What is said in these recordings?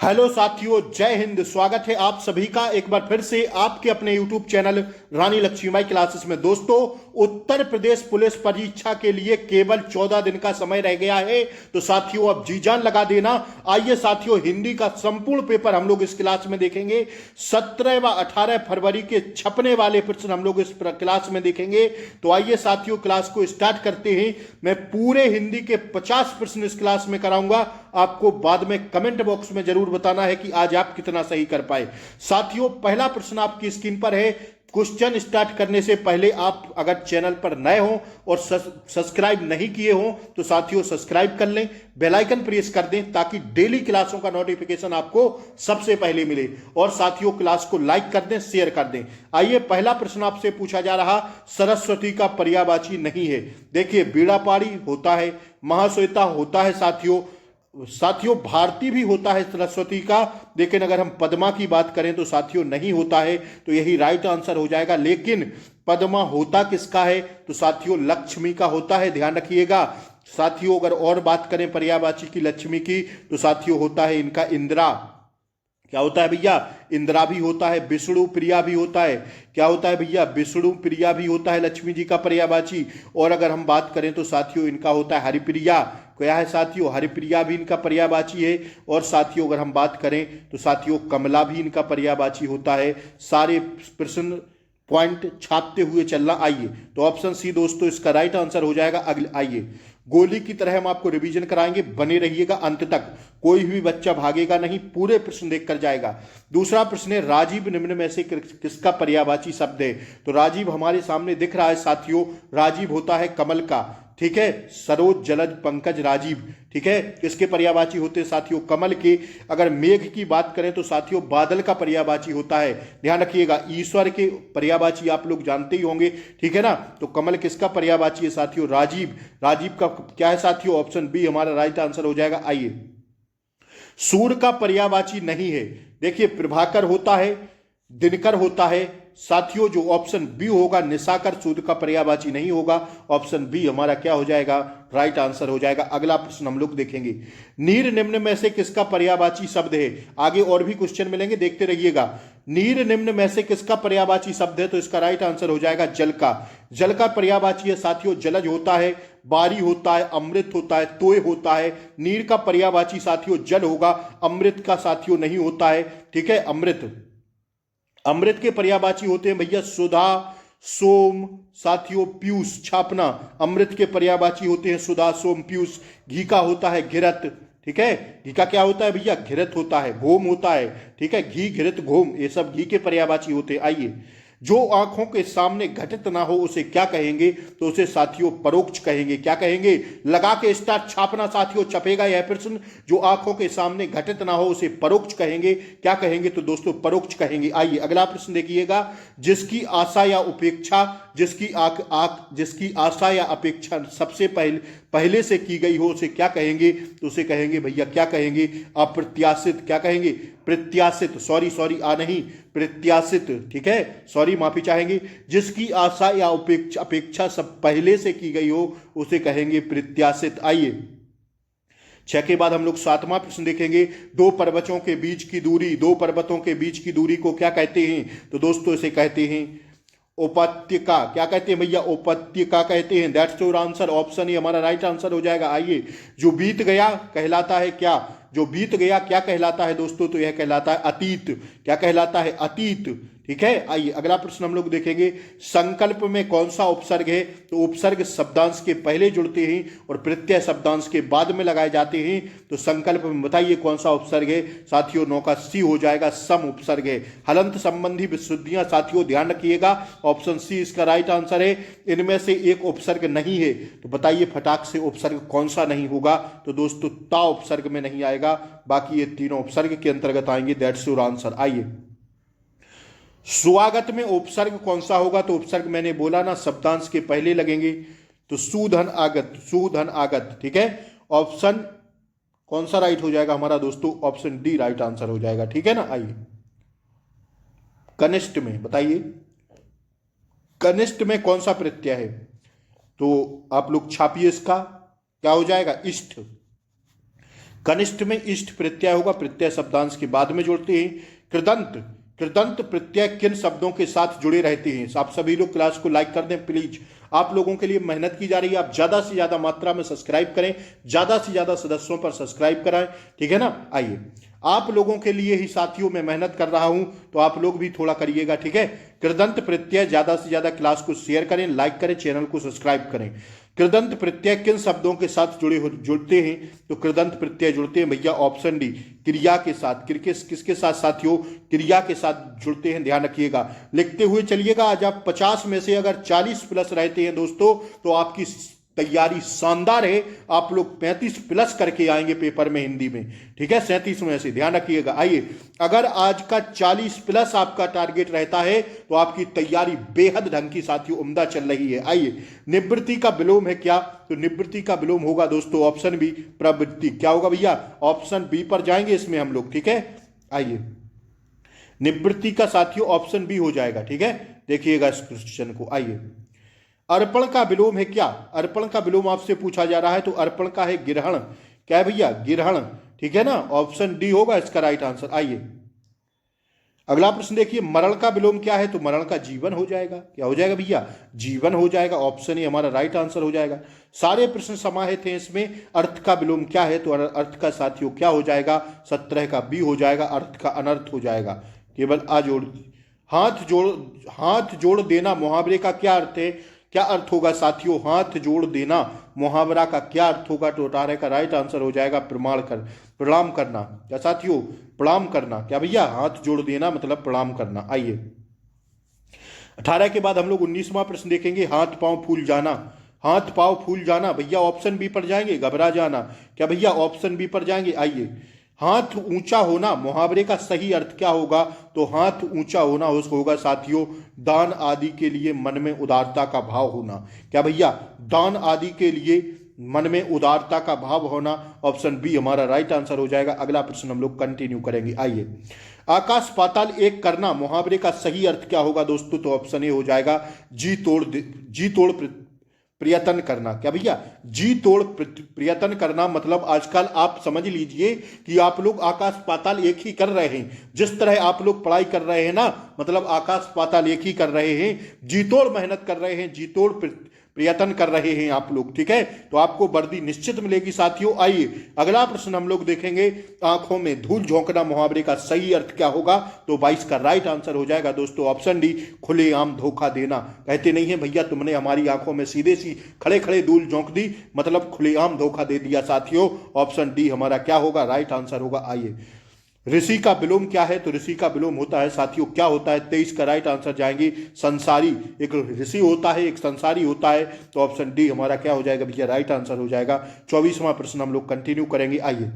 Hello साथियों, जय हिंद। स्वागत है आप सभी का एक बार फिर से आपके अपने यूट्यूब चैनल रानी लक्ष्मीबाई क्लासेस में। दोस्तों, उत्तर प्रदेश पुलिस परीक्षा के लिए केवल 14 दिन का समय रह गया है, तो साथियों अब जी जान लगा देना। आइए साथियों, हिंदी का संपूर्ण पेपर हम लोग इस क्लास में देखेंगे। 17 व 18 फरवरी के छपने वाले प्रश्न हम लोग इस क्लास में देखेंगे। तो आइए साथियों, क्लास को स्टार्ट करते हैं। मैं पूरे हिंदी के 50 प्रश्न इस क्लास में कराऊंगा। आपको बाद में कमेंट बॉक्स में जरूर बताना है कि आज आप कितना सही कर पाए। साथियों, पहला प्रश्न आपकी स्क्रीन पर है। क्वेश्चन स्टार्ट करने से पहले आप अगर चैनल पर नए हो और सब्सक्राइब नहीं किए हो तो साथियों सब्सक्राइब कर लें, बेल आइकन प्रेस कर दें ताकि डेली क्लासों का नोटिफिकेशन आपको सबसे पहले मिले। और साथियों क्लास को लाइक कर दें, शेयर कर दें। आइए, पहला प्रश्न आपसे पूछा जा रहा, सरस्वती का पर्यायवाची नहीं है। देखिए, बीड़ापाड़ी होता है, महाश्वेता होता है साथियों भारती भी होता है सरस्वती का, लेकिन अगर हम पद्मा की बात करें तो साथियों नहीं होता है, तो यही राइट आंसर हो जाएगा। लेकिन पद्मा होता किसका है? तो साथियों लक्ष्मी का होता है, ध्यान रखिएगा। साथियों अगर और बात करें पर्यायवाची की लक्ष्मी की, तो साथियों होता है इनका इंदिरा। क्या होता है भैया? इंदिरा भी होता है। विष्णु प्रिया भी होता है। क्या होता है भैया? विष्णु प्रिया भी होता है लक्ष्मी जी का पर्यायवाची। और अगर हम बात करें तो साथियों इनका होता है हरिप्रिया। क्या है साथियों? हरिप्रिया भी इनका पर्यायवाची है। और साथियों अगर हम बात करें तो साथियों कमला भी इनका पर्यायवाची होता है। सारे प्रश्न पॉइंट छापते हुए चलना। आइए, तो ऑप्शन सी दोस्तों इसका राइट आंसर हो जाएगा। अगले आइए, गोली की तरह हम आपको रिवीजन कराएंगे, बने रहिएगा अंत तक। कोई भी बच्चा भागेगा नहीं, पूरे प्रश्न देखकर जाएगा। दूसरा प्रश्न है, राजीव निम्न में से किसका पर्यायवाची शब्द है? तो राजीव हमारे सामने दिख रहा है साथियों, राजीव होता है कमल का। ठीक है, सरोज जलज पंकज राजीव। ठीक है, किसके पर्यायवाची होते हैं साथियों? कमल के। अगर मेघ की बात करें तो साथियों बादल का पर्यायवाची होता है, ध्यान रखिएगा। ईश्वर के पर्यायवाची आप लोग जानते ही होंगे, ठीक है ना। तो कमल किसका पर्यायवाची है साथियों? राजीव। राजीव का क्या है साथियों? ऑप्शन बी हमारा राइट आंसर हो जाएगा। आइए, सूर्य का पर्यायवाची नहीं है। देखिए, प्रभाकर होता है, दिनकर होता है साथियों। जो ऑप्शन बी होगा निशाकर, सूर्य का पर्यायवाची नहीं होगा। ऑप्शन बी हमारा क्या हो जाएगा? राइट आंसर हो जाएगा। अगला प्रश्न हम लोग देखेंगे, नीर निम्न में से किसका पर्यायवाची शब्द है? आगे और भी क्वेश्चन मिलेंगे, देखते रहिएगा। नीर निम्न में से किसका पर्यायवाची शब्द है? तो इसका राइट आंसर हो जाएगा जल का। जल का पर्यायवाची है साथियों जलज होता है, बारी होता है, अमृत होता है, तोय होता है। नीर का पर्यायवाची साथियों जल होगा, अमृत का साथियों नहीं होता है। ठीक है, अमृत। अमृत के पर्यायवाची होते हैं भैया सुधा, सोम, साथियों पीयूष, छापना। अमृत के पर्यायवाची होते हैं सुधा, सोम, पीयूष। घी का होता है घिरत। ठीक है, घी का क्या होता है भैया? घिरत होता है, घोम होता है। ठीक है, घी, घिरत, घोम, ये सब घी के पर्यायवाची होते हैं। आइए, जो आंखों के सामने घटित ना हो उसे क्या कहेंगे? तो उसे साथियों परोक्ष कहेंगे। क्या कहेंगे? लगा के स्टार छापना साथियों, छपेगा यह प्रश्न। जो आंखों के सामने घटित ना हो उसे परोक्ष कहेंगे। क्या कहेंगे? तो दोस्तों परोक्ष कहेंगे। आइए, अगला प्रश्न देखिएगा, जिसकी आशा या उपेक्षा, जिसकी आशा या अपेक्षा सबसे पहले से की गई हो उसे क्या कहेंगे? तो उसे कहेंगे भैया, क्या कहेंगे? अप्रत्याशित। क्या कहेंगे? प्रत्याशित। सॉरी नहीं, प्रत्याशित। ठीक है, सॉरी माफी चाहेंगे। जिसकी आशा या अपेक्षा सब पहले से की गई हो उसे कहेंगे प्रत्याशित। आइए, 6 के बाद हम लोग 7वां प्रश्न देखेंगे, दो पर्वतों के बीच की दूरी, दो पर्वतों के बीच की दूरी को क्या कहते हैं? तो दोस्तों इसे कहते हैं उपत्यका। क्या कहते हैं भैया? उपत्यका कहते हैं। That's your answer. Option A हमारा राइट आंसर हो जाएगा। आइए, जो बीत गया कहलाता है क्या? जो बीत गया क्या कहलाता है दोस्तों? तो यह कहलाता है अतीत। क्या कहलाता है? अतीत। ठीक है, आइए अगला प्रश्न हम लोग देखेंगे, संकल्प में कौन सा उपसर्ग है? तो उपसर्ग शब्दांश के पहले जुड़ते हैं और प्रत्यय शब्दांश के बाद में लगाए जाते हैं। तो संकल्प में बताइए कौन सा उपसर्ग है साथियों? 9 का सी हो जाएगा, सम उपसर्ग है। हलंत संबंधी विशुद्धियां साथियों ध्यान रखिएगा, ऑप्शन सी इसका राइट आंसर है। इनमें से एक उपसर्ग नहीं है, तो बताइए फटाक से उपसर्ग कौन सा नहीं होगा? तो दोस्तों ता उपसर्ग में नहीं आएगा, बाकी ये तीनों उपसर्ग के अंतर्गत आएंगे। That's your answer. आइए, स्वागत में उपसर्ग कौन सा होगा? तो उपसर्ग मैंने बोला ना शब्दांश के पहले लगेंगे। तो सुधन आगत, सुधन आगत। ठीक है, ऑप्शन कौन सा राइट हो जाएगा हमारा दोस्तों? ऑप्शन डी राइट आंसर हो जाएगा। ठीक है ना। आइए, कनिष्ठ में बताइए, कनिष्ठ में कौन सा प्रत्यय है? तो आप लोग छापिए इसका, क्या हो जाएगा? इष्ट। कनिष्ठ में इष्ट प्रत्यय होगा, प्रत्यय शब्दांश के बाद में जोड़ते हैं। कृदंत, कृदंत प्रत्यय किन शब्दों के साथ जुड़े रहते हैं? आप सभी लोग क्लास को लाइक कर दें प्लीज, आप लोगों के लिए मेहनत की जा रही है। आप ज्यादा से ज्यादा मात्रा में सब्सक्राइब करें, ज्यादा से ज्यादा सदस्यों पर सब्सक्राइब कराएं, ठीक है ना। आइए, आप लोगों के लिए ही साथियों मैं मेहनत कर रहा हूं, तो आप लोग भी थोड़ा करिएगा, ठीक है। कृदंत प्रत्यय, ज्यादा से ज्यादा क्लास को शेयर करें, लाइक करें, चैनल को सब्सक्राइब करें। कृदंत प्रत्यय किन शब्दों के साथ जुड़ते हैं? तो कृदंत प्रत्यय जुड़ते हैं भैया ऑप्शन डी, क्रिया के साथ। किसके साथ साथियों? क्रिया के साथ जुड़ते हैं, ध्यान रखिएगा, लिखते हुए चलिएगा। आज आप 50 में से अगर 40 प्लस रहते हैं दोस्तों, तो आपकी तैयारी शानदार है। आप लोग 35 प्लस करके आएंगे पेपर में हिंदी में, ठीक है, 37 में से, ध्यान रखिएगा। आइए, अगर आज का 40 प्लस आपका टारगेट रहता है तो आपकी तैयारी बेहद ढंग की साथियों उम्दा चल रही है। आइए, निवृत्ति का विलोम है क्या? तो निवृत्ति का विलोम होगा दोस्तों ऑप्शन बी, प्रवृत्ति। क्या होगा भैया? ऑप्शन बी पर जाएंगे इसमें हम लोग, ठीक है। आइए, निवृत्ति का साथियों ऑप्शन बी हो जाएगा, ठीक है। देखिएगा इस क्वेश्चन को। आइए, अर्पण का विलोम है क्या? अर्पण का विलोम आपसे पूछा जा रहा है, तो अर्पण का है गिरहण। क्या है भैया? गिरहण, ठीक है ना। ऑप्शन डी होगा इसका राइट आंसर। आइए, अगला प्रश्न देखिए, मरण का विलोम क्या है? तो मरण का जीवन हो जाएगा। क्या हो जाएगा भैया? जीवन हो जाएगा। ऑप्शन ए हमारा राइट आंसर हो जाएगा। सारे प्रश्न समाहित हैं इसमें। अर्थ का विलोम क्या है? तो अर्थ का साथियों क्या हो जाएगा? 17 का बी हो जाएगा। अर्थ का अनर्थ हो जाएगा। केवल जोड़, हाथ जोड़ देना मुहावरे का क्या अर्थ है? क्या अर्थ होगा साथियों? हाथ जोड़ देना मुहावरा का क्या अर्थ होगा? तो 18 का राइट आंसर हो जाएगा प्रणाम करना। क्या साथियों? प्रणाम करना। क्या भैया? हाथ जोड़ देना मतलब प्रणाम करना। आइए, 18 के बाद हम लोग 19वां प्रश्न देखेंगे, हाथ पांव फूल जाना। हाथ पांव फूल जाना भैया ऑप्शन बी पर जाएंगे, घबरा जाना। क्या भैया? ऑप्शन बी पर जाएंगे। आइए, हाथ ऊंचा होना मुहावरे का सही अर्थ क्या होगा? तो हाथ ऊंचा होना होगा साथियों दान आदि के लिए मन में उदारता का भाव होना। क्या भैया? दान आदि के लिए मन में उदारता का भाव होना। ऑप्शन बी हमारा राइट आंसर हो जाएगा। अगला प्रश्न हम लोग कंटिन्यू करेंगे। आइए, आकाश पाताल एक करना मुहावरे का सही अर्थ क्या होगा दोस्तों? तो ऑप्शन ए हो जाएगा जी तोड़ प्रयत्न करना। क्या भैया? जी तोड़ प्रयत्न करना मतलब आजकल आप समझ लीजिए कि आप लोग आकाश पाताल एक ही कर रहे हैं। जिस तरह आप लोग पढ़ाई कर रहे हैं ना, मतलब आकाश पाताल एक ही कर रहे हैं, जी तोड़ मेहनत कर रहे हैं, जी तोड़ प्रयत्न कर रहे हैं आप लोग, ठीक है। तो आपको वर्दी निश्चित मिलेगी साथियों। आइए, अगला प्रश्न हम लोग देखेंगे, आंखों में धूल झोंकना मुहावरे का सही अर्थ क्या होगा? तो 22 का राइट आंसर हो जाएगा दोस्तों ऑप्शन डी, खुलेआम धोखा देना। कहते नहीं है भैया तुमने हमारी आंखों में सीधे सी खड़े खड़े धूल झोंक दी, मतलब खुलेआम धोखा दे दिया साथियों। ऑप्शन डी हमारा क्या होगा? राइट आंसर होगा। आइए, ऋषि का विलोम क्या है? तो ऋषि का विलोम होता है साथियों क्या होता है? 23 का राइट आंसर जाएंगे संसारी। एक ऋषि होता है, एक संसारी होता है। तो ऑप्शन डी हमारा क्या हो जाएगा भैया? राइट आंसर हो जाएगा। 24वां प्रश्न हम लोग कंटिन्यू करेंगे। आइए,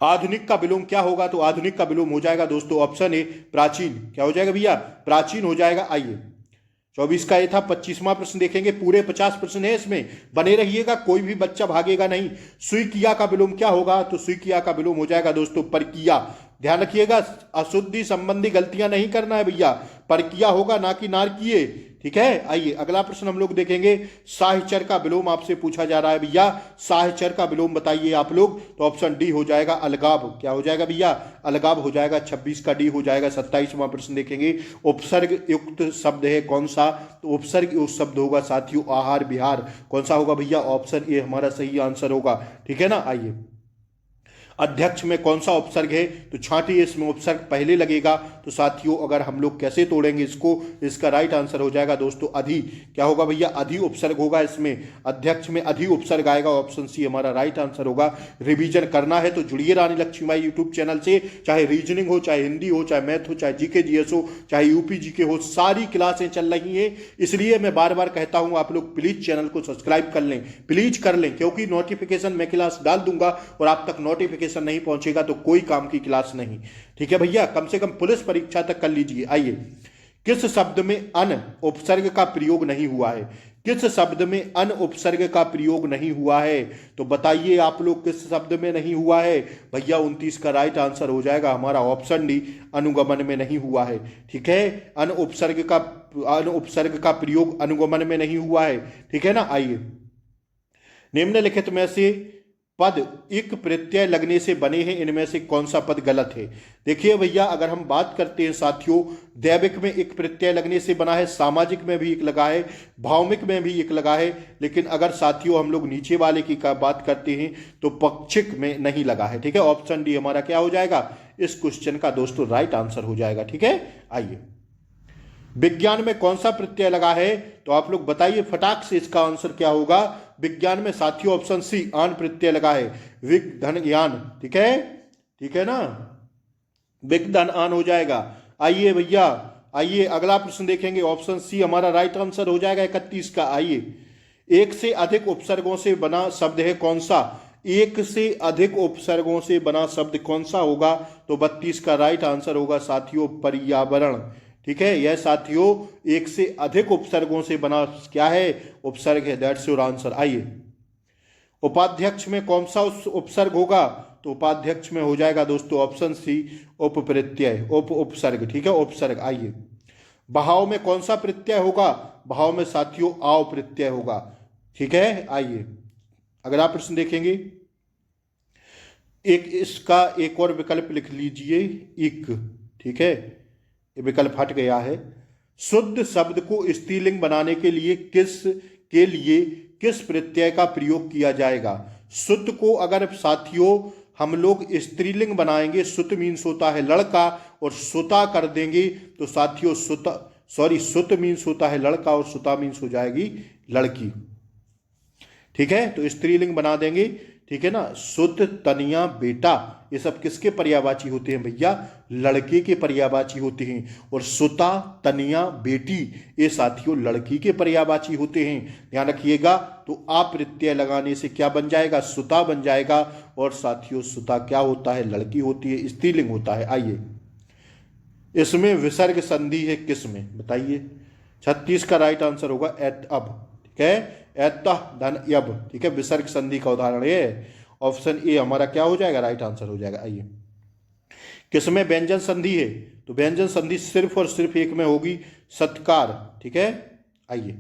आधुनिक का विलोम क्या होगा? तो आधुनिक का विलोम हो जाएगा दोस्तों ऑप्शन ए, प्राचीन। क्या हो जाएगा भैया? प्राचीन हो जाएगा। आइए, 24 का ये था। 25वां प्रश्न देखेंगे, पूरे 50 प्रश्न है इसमें, बने रहिएगा, कोई भी बच्चा भागेगा नहीं। स्वीकिया का विलोम क्या होगा? तो स्वीकिया का विलोम हो जाएगा दोस्तों परकिया। ध्यान रखिएगा, अशुद्धि संबंधी गलतियां नहीं करना है भैया, परकिया होगा ना कि नारकीय, ठीक है। आइए, अगला प्रश्न हम लोग देखेंगे, साहचर का विलोम आपसे पूछा जा रहा है भैया, साहचर का विलोम बताइए आप लोग। तो ऑप्शन डी हो जाएगा अलगाव। क्या हो जाएगा भैया? अलगाव हो जाएगा। 26 का डी हो जाएगा। 27वां प्रश्न देखेंगे, उपसर्ग युक्त शब्द है कौन सा? तो उपसर्ग युक्त शब्द होगा साथियों आहार विहार। कौन सा होगा भैया? ऑप्शन ए हमारा सही आंसर होगा, ठीक है ना। आइए, अध्यक्ष में कौन सा उपसर्ग है? तो छांटिए, इसमें उपसर्ग पहले लगेगा। तो साथियों अगर हम लोग कैसे तोड़ेंगे इसको? इसका राइट आंसर हो जाएगा दोस्तों अधि। क्या होगा भैया? अधि उपसर्ग होगा इसमें, अध्यक्ष में अधि उपसर्ग आएगा। ऑप्शन सी हमारा राइट आंसर होगा। रिवीजन करना है तो जुड़िए रानी लक्ष्मीबाई यूट्यूब चैनल से, चाहे रीजनिंग हो, चाहे हिंदी हो, चाहे मैथ हो, चाहे जीके जीएस हो, चाहे यूपी जीके हो, सारी क्लासें चल रही हैं। इसलिए मैं बार बार कहता हूं आप लोग प्लीज चैनल को सब्सक्राइब कर लें, प्लीज कर लें, क्योंकि नोटिफिकेशन मैं क्लास डाल दूंगा और आप तक नोटिफिकेशन नहीं पहुंचेगा तो कोई काम की क्लास नहीं, ठीक है भैया। कम से कम पुलिस परीक्षा तक कर लीजिए। आइए, किस शब्द में अन उपसर्ग का प्रयोग नहीं हुआ है? किस शब्द में अन उपसर्ग का प्रयोग नहीं हुआ है? तो बताइए आप लोग किस शब्द में नहीं हुआ है भैया? 29 का राइट आंसर हो जाएगा हमारा ऑप्शन डी, अनुगमन में नहीं हुआ है, ठीक है। अन उपसर्ग का प्रयोग अनुगमन में नहीं हुआ है, ठीक है ना। आइए, निम्नलिखित में से पद इक प्रत्यय लगने से बने हैं, इनमें से कौन सा पद गलत है? देखिए भैया, अगर हम बात करते हैं साथियों, दैविक में इक प्रत्यय लगने से बना है, सामाजिक में भी इक लगा है, भावमिक में भी इक लगा है, लेकिन अगर साथियों हम लोग नीचे वाले की बात करते हैं तो पक्षिक में नहीं लगा है। ठीक है, ऑप्शन डी हमारा क्या हो जाएगा इस क्वेश्चन का दोस्तों राइट आंसर हो जाएगा। ठीक है, आइए विज्ञान में कौन सा प्रत्यय लगा है, तो आप लोग बताइए फटाक से इसका आंसर क्या होगा। विज्ञान में साथियों ऑप्शन सी आन प्रत्यय लगा है, विग धन यान। ठीक है ना, विग धन आन हो जाएगा। आइए भैया, आइए अगला प्रश्न देखेंगे, ऑप्शन सी हमारा राइट आंसर हो जाएगा 31 का। आइए, एक से अधिक उपसर्गों से बना शब्द है कौन सा? एक से अधिक उपसर्गों से बना शब्द कौन सा होगा? तो 32 का राइट आंसर होगा साथियों पर्यावरण। ठीक है, यह साथियों एक से अधिक उपसर्गों से बना क्या है उपसर्ग है, दैट्स योर आंसर। आइए, उपाध्यक्ष में कौन सा उपसर्ग होगा? तो उपाध्यक्ष में हो जाएगा दोस्तों ऑप्शन सी उपप्रत्यय, उपसर्ग। ठीक है, उपसर्ग। आइए, बहाव में कौन सा प्रत्यय होगा? बहाव में साथियों आव प्रत्यय होगा। ठीक है, आइए अगला प्रश्न देखेंगे, इसका एक और विकल्प लिख लीजिए, इक। ठीक है, ये विकल्प हट गया है। शुद्ध शब्द को स्त्रीलिंग बनाने के लिए किस प्रत्यय का प्रयोग किया जाएगा? शुद्ध को अगर साथियों हम लोग स्त्रीलिंग बनाएंगे, सुत मीन्स होता है लड़का और सुता कर देंगे तो साथियों सुत मीन्स होता है लड़का और सुता मीन्स हो जाएगी लड़की। ठीक है, तो स्त्रीलिंग बना देंगे। ठीक है ना, सुत तनिया बेटा, ये सब किसके पर्यायवाची होते हैं भैया? लड़के के पर्यायवाची होते हैं। और सुता तनिया बेटी ये साथियों लड़की के पर्यायवाची होते हैं, ध्यान रखिएगा। तो आप प्रत्यय लगाने से क्या बन जाएगा? सुता बन जाएगा। और साथियों सुता क्या होता है? लड़की होती है, स्त्रीलिंग होता है। आइए, इसमें विसर्ग संधि है किसमें बताइए? 36 का राइट आंसर होगा एत अब। ठीक है, एतः धन यब। ठीक है, विसर्ग संधि का उदाहरण ये ऑप्शन ए हमारा क्या हो जाएगा राइट आंसर हो जाएगा। आइए, किसमें व्यंजन संधि है? तो व्यंजन संधि सिर्फ और सिर्फ एक में होगी, सत्कार। ठीक है, आइए,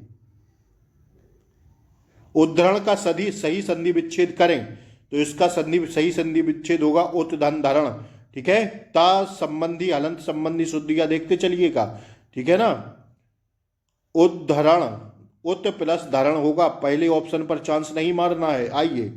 उद्धरण का सही संधि विच्छेद करें तो इसका सही संधि विच्छेद होगा उत धन धरण। ठीक है, ता संबंधी हलंत संबंधी शुद्धियां देखते चलिएगा। ठीक है ना, उद्धरण उत प्लस धारण होगा, पहले ऑप्शन पर चांस नहीं मारना है। आइए,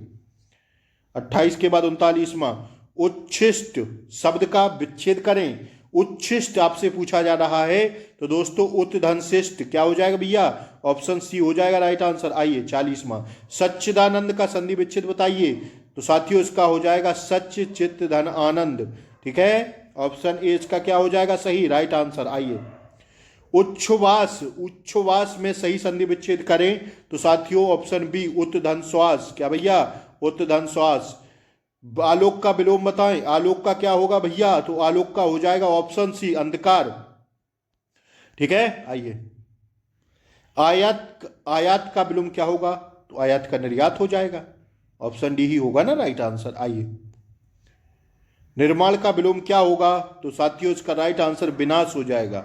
28 के बाद 39वां, उच्छिष्ट शब्द का विच्छेद करें। उच्छिष्ट आपसे पूछा जा रहा है तो दोस्तों उत धन शिष्ट क्या हो जाएगा भैया? ऑप्शन सी हो जाएगा राइट आंसर। आइए, 40वां, सच्चिदानंद का संधि विच्छेद बताइए। तो साथियों इसका हो जाएगा सच्च चित्त धन आनंद। ठीक है, ऑप्शन ए इसका क्या हो जाएगा सही राइट आंसर। आइए, उच्छ्वास में सही संधि विच्छेद करें तो साथियों ऑप्शन बी उत धन श्वास। क्या भैया? उत धन श्वास। आलोक का विलोम बताएं, आलोक का क्या होगा भैया? तो आलोक का हो जाएगा ऑप्शन सी अंधकार। ठीक है, आइए, आयात का विलोम क्या होगा? तो आयात का निर्यात हो जाएगा, ऑप्शन डी ही होगा ना राइट आंसर। आइए, निर्माण का विलोम क्या होगा? तो साथियों इसका राइट आंसर विनाश हो जाएगा।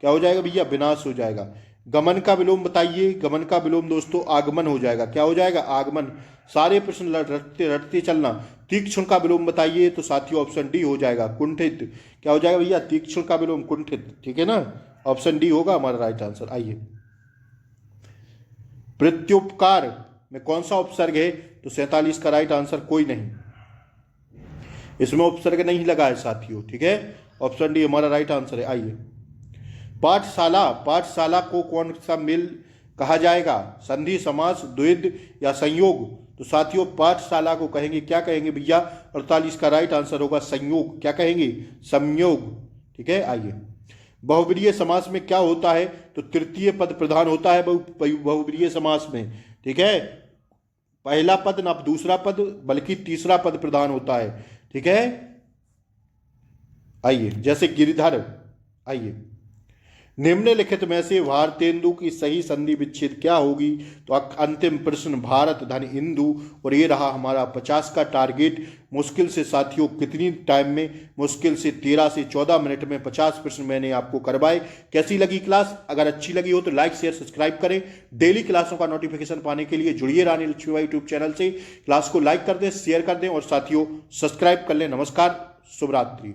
क्या हो जाएगा भैया? विनाश हो जाएगा। गमन का विलोम बताइए। गमन का विलोम दोस्तों आगमन हो जाएगा। क्या हो जाएगा? आगमन। सारे प्रश्न रटते चलना। तीक्ष्ण का विलोम बताइए तो साथियों ऑप्शन डी हो जाएगा कुंठित। क्या हो जाएगा भैया? तीक्ष्ण का विलोम कुंठित। ठीक है ना, ऑप्शन डी होगा हमारा राइट आंसर। आइए, प्रत्युपकार में कौन सा उपसर्ग है? तो 47 का राइट आंसर कोई नहीं, इसमें उपसर्ग नहीं लगा है साथियों। ठीक है, ऑप्शन डी हमारा राइट आंसर है। आइए, पाठशाला को कौन सा मेल कहा जाएगा? संधि, समास, द्विध या संयोग? तो साथियों पाठशाला को कहेंगे, क्या कहेंगे भैया? 48 का राइट आंसर होगा संयोग। क्या कहेंगे? संयोग। ठीक है, आइए, बहुब्रीहि समास में क्या होता है? तो तृतीय पद प्रधान होता है बहुब्रीहि समास में। ठीक है, पहला पद ना दूसरा पद बल्कि तीसरा पद प्रधान होता है। ठीक है, आइए, जैसे गिरिधर। आइए, निम्नलिखित में से भारतेंदु की सही संधि विच्छेद क्या होगी? तो अंतिम प्रश्न भारत धन इंदु। और ये रहा हमारा 50 का टारगेट। मुश्किल से साथियों कितनी टाइम में? मुश्किल से 13 से 14 मिनट में 50 प्रश्न मैंने आपको करवाए। कैसी लगी क्लास? अगर अच्छी लगी हो तो लाइक शेयर सब्सक्राइब करें। डेली क्लासों का नोटिफिकेशन पाने के लिए जुड़िए रानी लक्ष्मीबाई यूट्यूब चैनल से। क्लास को लाइक कर दें, शेयर कर दें और साथियों सब्सक्राइब कर लें। नमस्कार, शुभ रात्रि।